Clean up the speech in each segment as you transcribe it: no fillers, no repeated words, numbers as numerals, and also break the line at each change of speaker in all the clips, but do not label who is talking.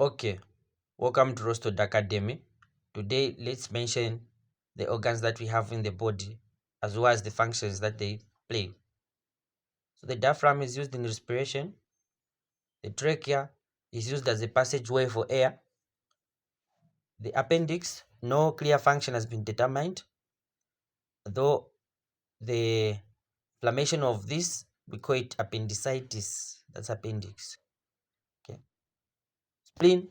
Okay, welcome to Roasted Academy. Today, let's mention the organs that we have in the body as well as the functions that they play. So, the diaphragm is used in respiration, the trachea is used as a passageway for air, the appendix, no clear function has been determined, though the inflammation of this we call it appendicitis. That's appendix. Okay. Spleen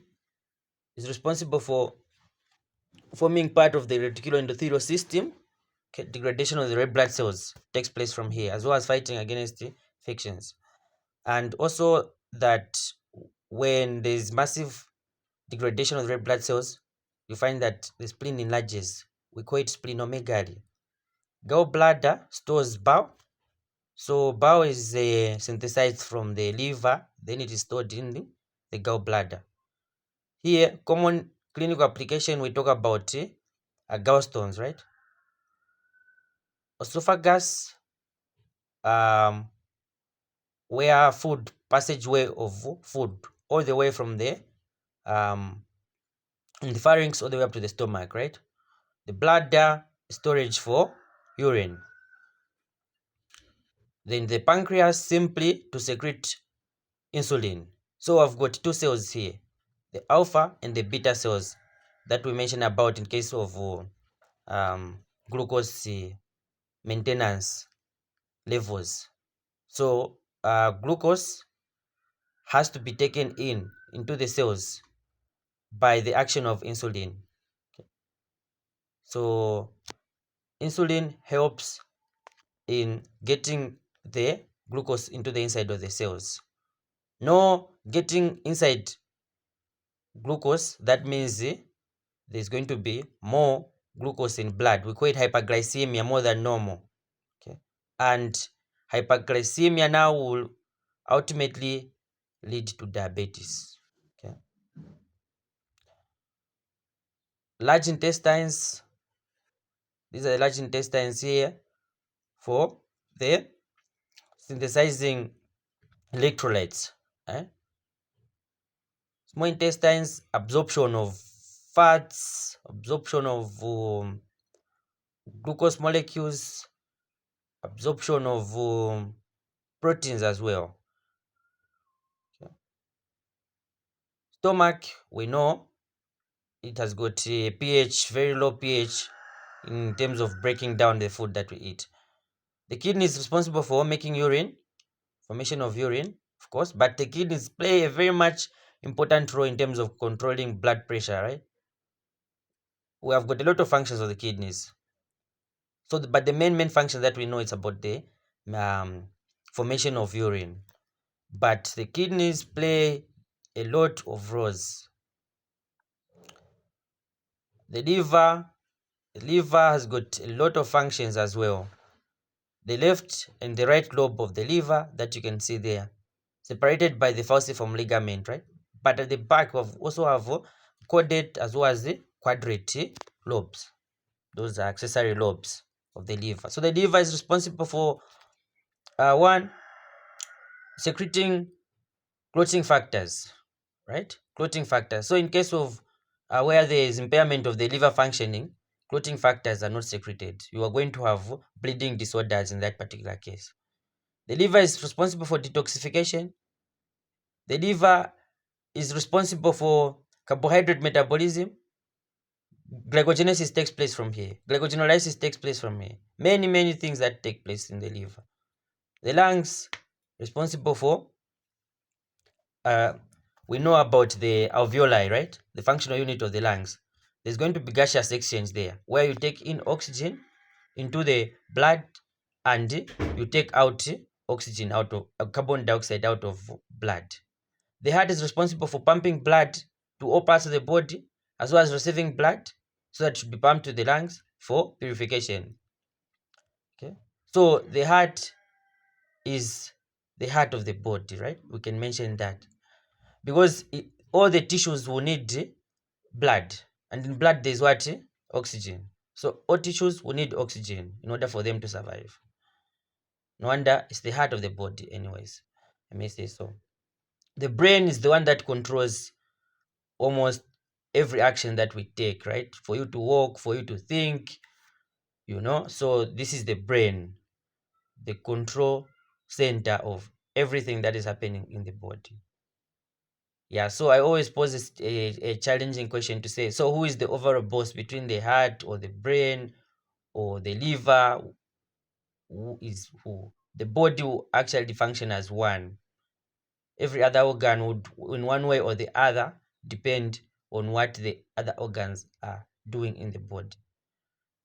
is responsible for forming part of the reticuloendothelial system. Okay, degradation of the red blood cells takes place from here, as well as fighting against the infections. And also that when there is massive degradation of the red blood cells, you find that the spleen enlarges. We call it splenomegaly. Gallbladder stores bile. So bile is synthesized from the liver, then it is stored in the gallbladder. Here, common clinical application, we talk about gallstones, right? Esophagus, where food passageway of food all the way from the in the pharynx all the way up to the stomach, right? The bladder storage for urine. Then the pancreas simply to secrete insulin. So I've got two cells here, the alpha and the beta cells that we mentioned about in case of glucose maintenance levels. So glucose has to be taken into the cells by the action of insulin. So insulin helps in getting the glucose into the inside of the cells. No getting inside glucose, that means there's going to be more glucose in blood. We call it hyperglycemia, more than normal. Okay. And hyperglycemia now will ultimately lead to diabetes. Okay. Large intestines, these are the large intestines here for the synthesizing electrolytes. Small intestines, absorption of fats, absorption of glucose molecules, absorption of proteins as well. Okay. Stomach, we know it has got a pH, very low pH in terms of breaking down the food that we eat. The kidney is responsible for making urine, formation of urine, of course, but the kidneys play a very much important role in terms of controlling blood pressure, right? We have got a lot of functions of the kidneys. So, but the main function that we know is about the formation of urine. But the kidneys play a lot of roles. The liver has got a lot of functions as well. The left and the right lobe of the liver that you can see there, separated by the falciform ligament, right? But at the back, we also have caudate as well as the quadrate lobes. Those are accessory lobes of the liver. So the liver is responsible for one, secreting clotting factors, right? Clotting factors. So in case of where there is impairment of the liver functioning, clotting factors are not secreted. You are going to have bleeding disorders in that particular case. The liver is responsible for detoxification. The liver is responsible for carbohydrate metabolism. Glycogenesis takes place from here. Glycogenolysis takes place from here. Many things that take place in the liver. The lungs, responsible for we know about the alveoli, right? The functional unit of the lungs. There's going to be gaseous exchange there, where you take in oxygen into the blood and you take out oxygen out of carbon dioxide out of blood. The heart is responsible for pumping blood to all parts of the body, as well as receiving blood, so that it should be pumped to the lungs for purification. Okay, so the heart is the heart of the body, right? We can mention that because all the tissues will need blood, and in blood there's what? Oxygen. So all tissues will need oxygen in order for them to survive. No wonder it's the heart of the body anyways, I may say so. The brain is the one that controls almost every action that we take, right? For you to walk, for you to think, So this is the brain, the control center of everything that is happening in the body. Yeah, so I always pose a challenging question to say, so who is the overall boss between the heart or the brain or the liver? Who is who? The body will actually function as one. Every other organ would, in one way or the other, depend on what the other organs are doing in the body.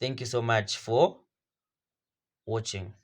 Thank you so much for watching.